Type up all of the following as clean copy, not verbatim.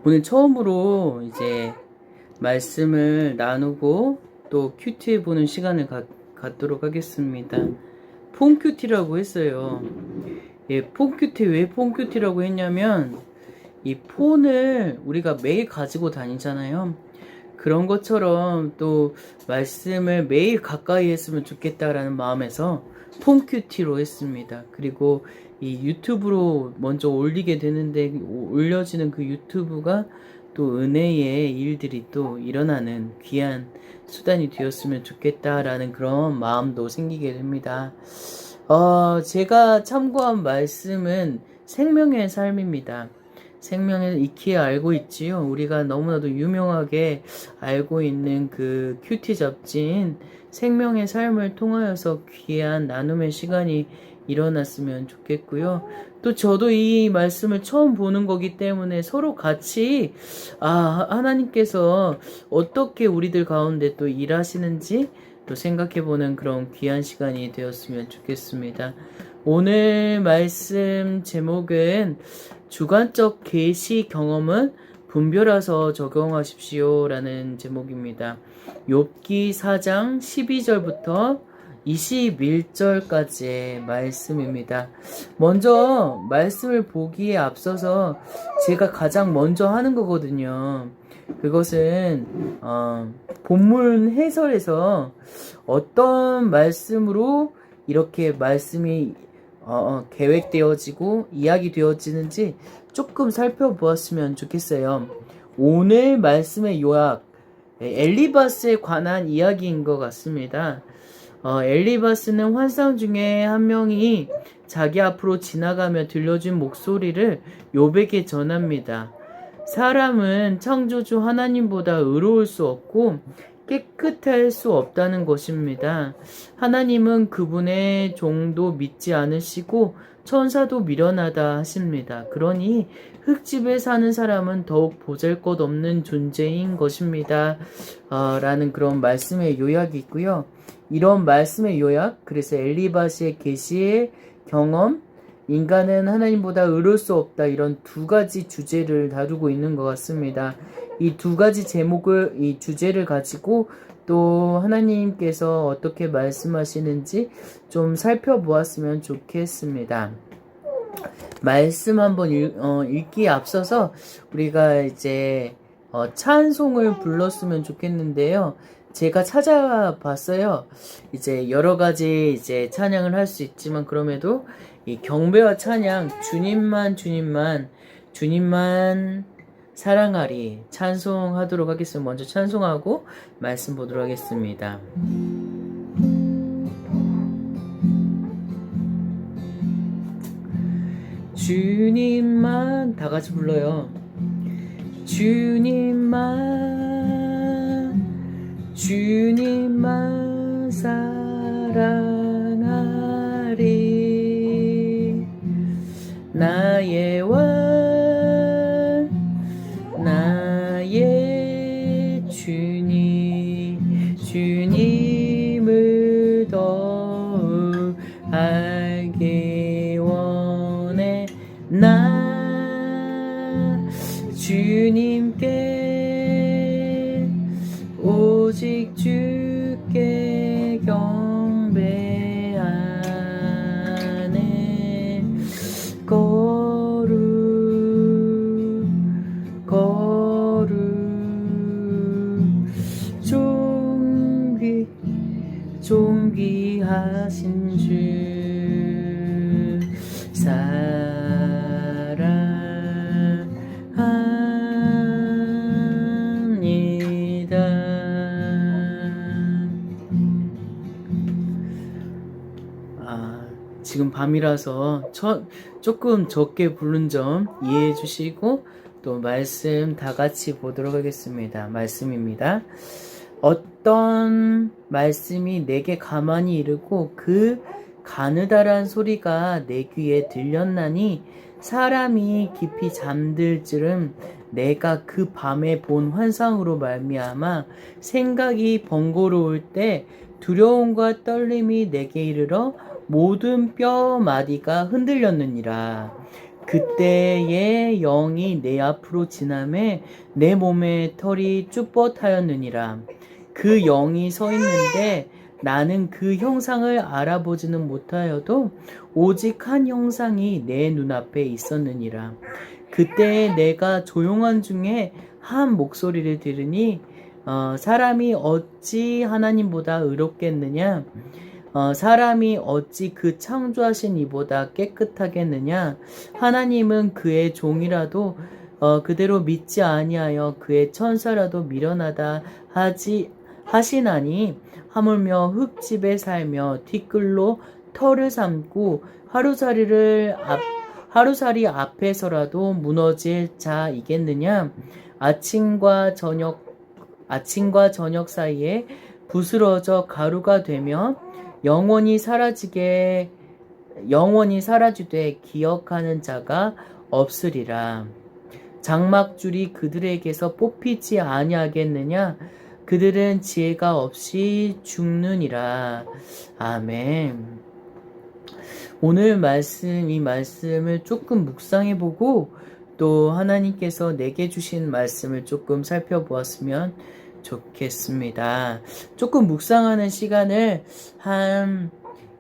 오늘 처음으로 이제 말씀을 나누고 또 큐티 보는 시간을 갖도록 하겠습니다. 폰 큐티라고 했어요. 예, 폰 큐티, 왜 폰 큐티라고 했냐면 이 폰을 우리가 매일 가지고 다니잖아요. 그런 것처럼 또 말씀을 매일 가까이 했으면 좋겠다라는 마음에서 폰 큐티로 했습니다. 그리고 이 유튜브로 먼저 올리게 되는데 올려지는 그 유튜브가 또 은혜의 일들이 또 일어나는 귀한 수단이 되었으면 좋겠다라는 그런 마음도 생기게 됩니다. 제가 참고한 말씀은 생명의 삶입니다. 생명을 익히 알고 있지요. 우리가 너무나도 유명하게 알고 있는 그 큐티 잡지인 생명의 삶을 통하여서 귀한 나눔의 시간이 일어났으면 좋겠고요. 또 저도 이 말씀을 처음 보는 거기 때문에 서로 같이 하나님께서 어떻게 우리들 가운데 또 일하시는지 또 생각해보는 그런 귀한 시간이 되었으면 좋겠습니다. 오늘 말씀 제목은 주관적 계시 경험은 분별해서 적용하십시오 라는 제목입니다. 욥기 4장 12절부터 21절까지의 말씀입니다. 먼저 말씀을 보기에 앞서서 제가 가장 먼저 하는 거거든요. 그것은 본문 해설에서 어떤 말씀으로 이렇게 말씀이 계획되어지고 이야기되어지는지 조금 살펴보았으면 좋겠어요. 오늘 말씀의 요약, 엘리바스에 관한 이야기인 것 같습니다. 엘리바스는 환상 중에 한 명이 자기 앞으로 지나가며 들려준 목소리를 욥에게 전합니다. 사람은 창조주 하나님보다 의로울 수 없고 깨끗할 수 없다는 것입니다. 하나님은 그분의 종도 믿지 않으시고 천사도 미련하다 하십니다. 그러니 흙집에 사는 사람은 더욱 보잘것없는 존재인 것입니다. 라는 그런 말씀의 요약이 있고요. 이런 말씀의 요약, 그래서 엘리바스의 계시의 경험, 인간은 하나님보다 의로울 수 없다, 이런 두 가지 주제를 다루고 있는 것 같습니다. 이 두 가지 제목을, 이 주제를 가지고 또 하나님께서 어떻게 말씀하시는지 좀 살펴보았으면 좋겠습니다. 말씀 한번 읽기에 앞서서 우리가 이제 찬송을 불렀으면 좋겠는데요. 제가 찾아봤어요. 이제 여러 가지 이제 찬양을 할 수 있지만 그럼에도 이 경배와 찬양, 주님만 사랑하리 찬송하도록 하겠습니다. 먼저 찬송하고 말씀 보도록 하겠습니다. 주님만, 다 같이 불러요. 주님만 사랑하리 나의 왕 나의 주님을 더욱 알게 원해 나 주님께 오직 주께 경배하네 존귀하신 주 사랑합니다. 지금 밤이라서 조금 적게 부른 점 이해해 주시고 또 말씀 다 같이 보도록 하겠습니다. 말씀입니다. 어떤 말씀이 내게 가만히 이르고 그 가느다란 소리가 내 귀에 들렸나니 사람이 깊이 잠들 즈음 내가 그 밤에 본 환상으로 말미암아 생각이 번거로울 때 두려움과 떨림이 내게 이르러 모든 뼈 마디가 흔들렸느니라. 그때의 영이 내 앞으로 지나매 내 몸에 털이 쭈뼛하였느니라. 그 영이 서 있는데 나는 그 형상을 알아보지는 못하여도 오직 한 형상이 내 눈앞에 있었느니라. 그때 내가 조용한 중에 한 목소리를 들으니 사람이 어찌 하나님보다 의롭겠느냐? 사람이 어찌 그 창조하신 이보다 깨끗하겠느냐? 하나님은 그의 종이라도 그대로 믿지 아니하여 그의 천사라도 미련하다 하시나니 하물며 흙집에 살며 티끌로 털을 삼고 하루살이 앞에서라도 무너질 자이겠느냐? 아침과 저녁 사이에 부스러져 가루가 되며 영원히 사라지되 기억하는 자가 없으리라. 장막줄이 그들에게서 뽑히지 아니하겠느냐? 그들은 지혜가 없이 죽느니라. 아멘. 오늘 이 말씀을 조금 묵상해보고 또 하나님께서 내게 주신 말씀을 조금 살펴보았으면 좋겠습니다. 조금 묵상하는 시간을 한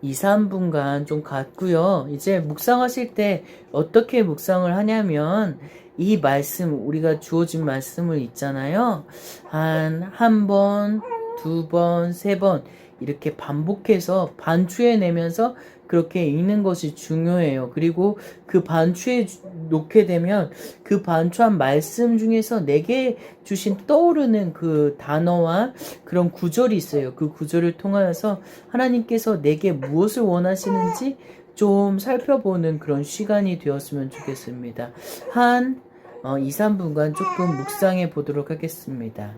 2, 3분간 좀 갖고요. 이제 묵상하실 때 어떻게 묵상을 하냐면 이 말씀, 우리가 주어진 말씀을 있잖아요. 한 번, 두 번, 세 번 이렇게 반복해서 반추해 내면서 그렇게 읽는 것이 중요해요. 그리고 그 반추해 놓게 되면 그 반추한 말씀 중에서 내게 주신 떠오르는 그 단어와 그런 구절이 있어요. 그 구절을 통하여서 하나님께서 내게 무엇을 원하시는지 좀 살펴보는 그런 시간이 되었으면 좋겠습니다. 2, 3분간 조금 묵상해 보도록 하겠습니다.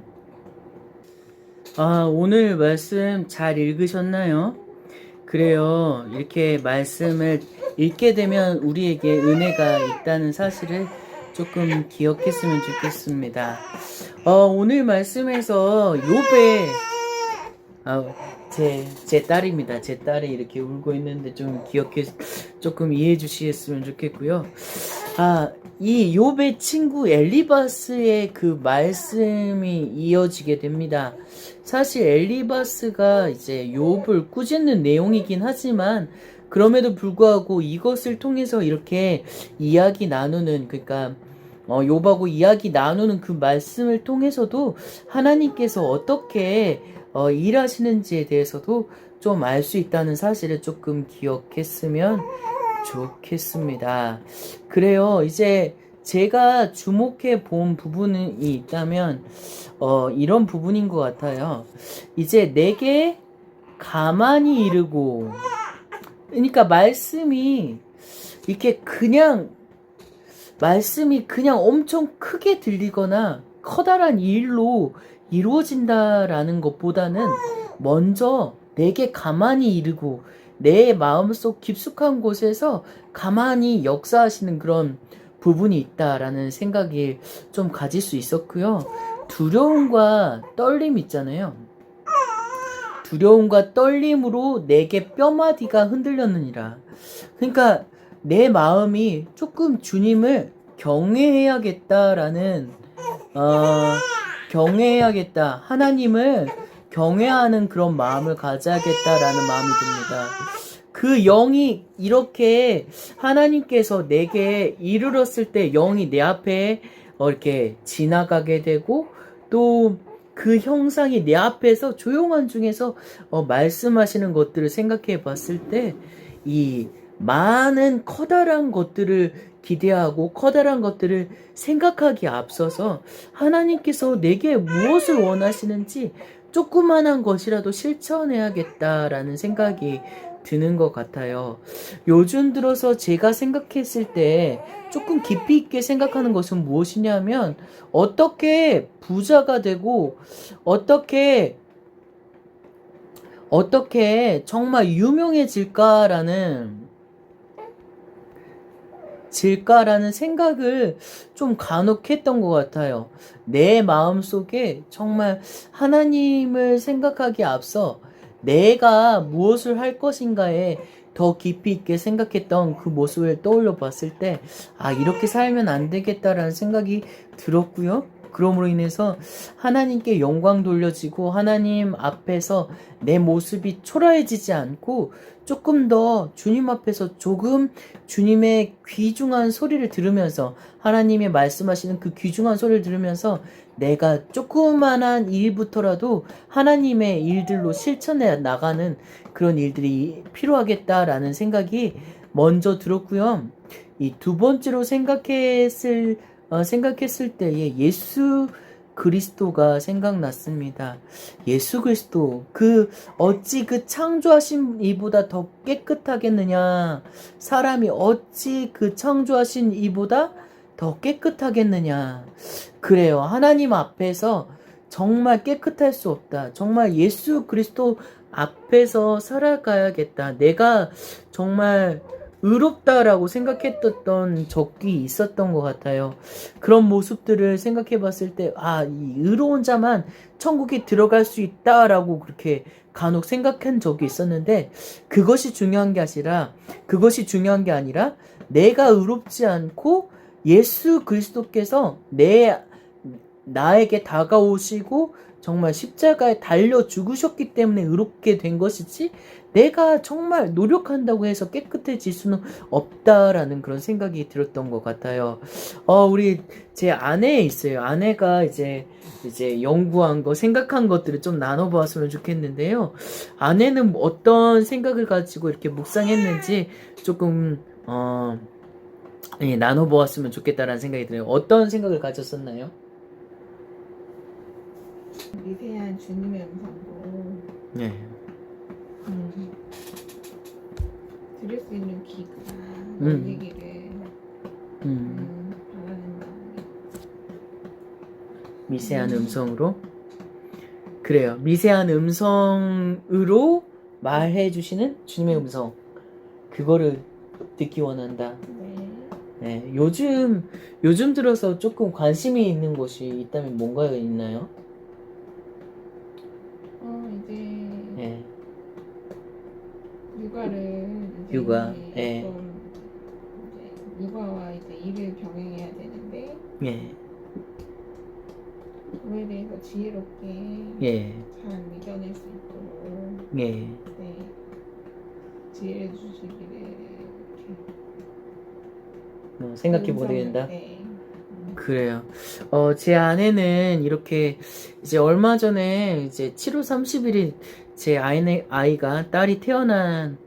오늘 말씀 잘 읽으셨나요? 그래요. 이렇게 말씀을 읽게 되면 우리에게 은혜가 있다는 사실을 조금 기억했으면 좋겠습니다. 오늘 말씀에서 욥의 제 딸입니다. 제 딸이 이렇게 울고 있는데 조금 이해해 주시겠으면 좋겠고요. 이 욥의 친구 엘리바스의 그 말씀이 이어지게 됩니다. 사실 엘리바스가 이제 욥을 꾸짖는 내용이긴 하지만 그럼에도 불구하고 이것을 통해서 이렇게 이야기 나누는, 그러니까 욥하고 이야기 나누는 그 말씀을 통해서도 하나님께서 어떻게 일하시는지에 대해서도 좀 알 수 있다는 사실을 조금 기억했으면 좋겠습니다. 그래요. 이제 제가 주목해 본 부분이 있다면 이런 부분인 것 같아요. 이제 내게 가만히 이르고, 그러니까 말씀이 그냥 엄청 크게 들리거나 커다란 일로 이루어진다라는 것보다는 먼저 내게 가만히 이르고 내 마음속 깊숙한 곳에서 가만히 역사하시는 그런 부분이 있다라는 생각이 좀 가질 수 있었고요. 두려움과 떨림 있잖아요. 두려움과 떨림으로 내게 뼈마디가 흔들렸느니라. 그러니까 내 마음이 조금 주님을 경외해야겠다라는 하나님을 경외하는 그런 마음을 가져야겠다라는 마음이 듭니다. 그 영이 이렇게 하나님께서 내게 이르렀을 때 영이 내 앞에 이렇게 지나가게 되고 또 그 형상이 내 앞에서 조용한 중에서 말씀하시는 것들을 생각해 봤을 때 이 많은 커다란 것들을 기대하고 커다란 것들을 생각하기에 앞서서 하나님께서 내게 무엇을 원하시는지 조그만한 것이라도 실천해야겠다라는 생각이 드는 것 같아요. 요즘 들어서 제가 생각했을 때 조금 깊이 있게 생각하는 것은 무엇이냐면 어떻게 부자가 되고 어떻게 정말 유명해질까라는 생각을 좀 간혹 했던 것 같아요. 내 마음속에 정말 하나님을 생각하기에 앞서 내가 무엇을 할 것인가에 더 깊이 있게 생각했던 그 모습을 떠올려 봤을 때, 아, 이렇게 살면 안 되겠다라는 생각이 들었고요. 그러므로 인해서 하나님께 영광 돌려지고 하나님 앞에서 내 모습이 초라해지지 않고 조금 더 주님 앞에서 조금 주님의 귀중한 소리를 들으면서, 하나님의 말씀하시는 그 귀중한 소리를 들으면서 내가 조그만한 일부터라도 하나님의 일들로 실천해 나가는 그런 일들이 필요하겠다라는 생각이 먼저 들었고요. 이 두 번째로 생각했을 때에 예수 그리스도가 생각났습니다. 예수 그리스도, 어찌 그 창조하신 이보다 더 깨끗하겠느냐? 사람이 어찌 그 창조하신 이보다 더 깨끗하겠느냐? 그래요. 하나님 앞에서 정말 깨끗할 수 없다. 정말 예수 그리스도 앞에서 살아가야겠다. 내가 정말 의롭다라고 생각했던 적이 있었던 것 같아요. 그런 모습들을 생각해 봤을 때, 아, 이 의로운 자만 천국에 들어갈 수 있다라고 그렇게 간혹 생각한 적이 있었는데, 그것이 중요한 게 아니라 내가 의롭지 않고 예수 그리스도께서 나에게 다가오시고 정말 십자가에 달려 죽으셨기 때문에 의롭게 된 것이지, 내가 정말 노력한다고 해서 깨끗해질 수는 없다라는 그런 생각이 들었던 것 같아요. 우리 제 아내에 있어요. 아내가 이제 연구한 거, 생각한 것들을 좀 나눠보았으면 좋겠는데요. 아내는 어떤 생각을 가지고 이렇게 묵상했는지 조금 나눠보았으면 좋겠다라는 생각이 들어요. 어떤 생각을 가졌었나요? 미세한 주님의 음성도 네. 들을 수 있는 귀가 열리기를 바라는 마음이. 미세한 음성으로? 그래요. 미세한 음성으로 말해 주시는 주님의 음성. 그거를 듣기 원한다. 네. 요즘 들어서 조금 관심이 있는 곳이 있다면 뭔가 있나요? 이제 네. 육아와 이제 일을 병행해야 되는데, 예. 그거에 대해서 지혜롭게 잘 이겨낼 수 있도록 지혜를 주시기를 생각해 보낸다. 그래요. 제 아내는 이렇게 이제 얼마 전에 이제 7월 30일이 제 아이가 딸이 태어난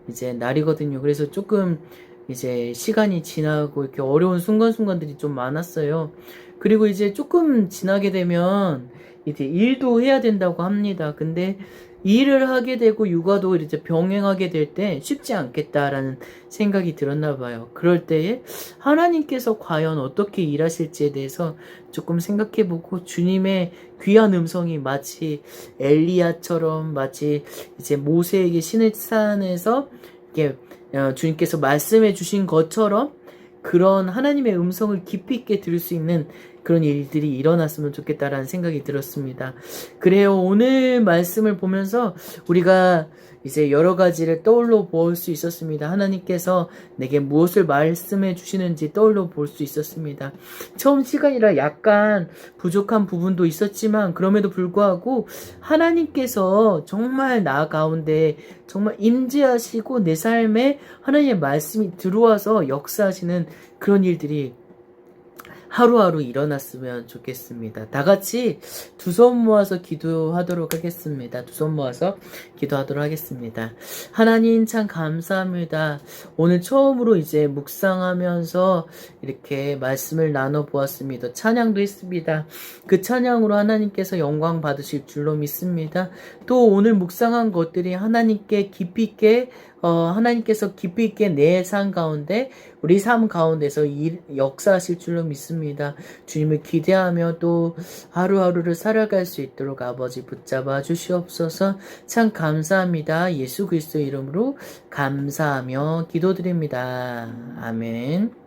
이제 날이거든요. 그래서 조금 이제 시간이 지나고 이렇게 어려운 순간순간들이 좀 많았어요. 그리고 이제 조금 지나게 되면 이제 일도 해야 된다고 합니다. 근데 일을 하게 되고 육아도 이제 병행하게 될 때 쉽지 않겠다라는 생각이 들었나 봐요. 그럴 때에 하나님께서 과연 어떻게 일하실지에 대해서 조금 생각해보고, 주님의 귀한 음성이 마치 엘리야처럼, 마치 이제 모세에게 시내산에서 이렇게 주님께서 말씀해 주신 것처럼 그런 하나님의 음성을 깊이 있게 들을 수 있는 그런 일들이 일어났으면 좋겠다라는 생각이 들었습니다. 그래요. 오늘 말씀을 보면서 우리가 이제 여러 가지를 떠올려 볼 수 있었습니다. 하나님께서 내게 무엇을 말씀해 주시는지 떠올려 볼 수 있었습니다. 처음 시간이라 약간 부족한 부분도 있었지만, 그럼에도 불구하고 하나님께서 정말 나 가운데 정말 임재하시고 내 삶에 하나님의 말씀이 들어와서 역사하시는 그런 일들이 하루하루 일어났으면 좋겠습니다. 다 같이 두 손 모아서 기도하도록 하겠습니다. 두 손 모아서 기도하도록 하겠습니다. 하나님 참 감사합니다. 오늘 처음으로 이제 묵상하면서 이렇게 말씀을 나눠보았습니다. 찬양도 했습니다. 그 찬양으로 하나님께서 영광 받으실 줄로 믿습니다. 또 오늘 묵상한 것들이 하나님께 깊이 있게 하나님께서 깊이 있게 내 삶 가운데, 우리 삶 가운데서 역사하실 줄로 믿습니다. 주님을 기대하며 또 하루하루를 살아갈 수 있도록 아버지 붙잡아 주시옵소서. 참 감사합니다. 예수 그리스도 이름으로 감사하며 기도드립니다. 아멘.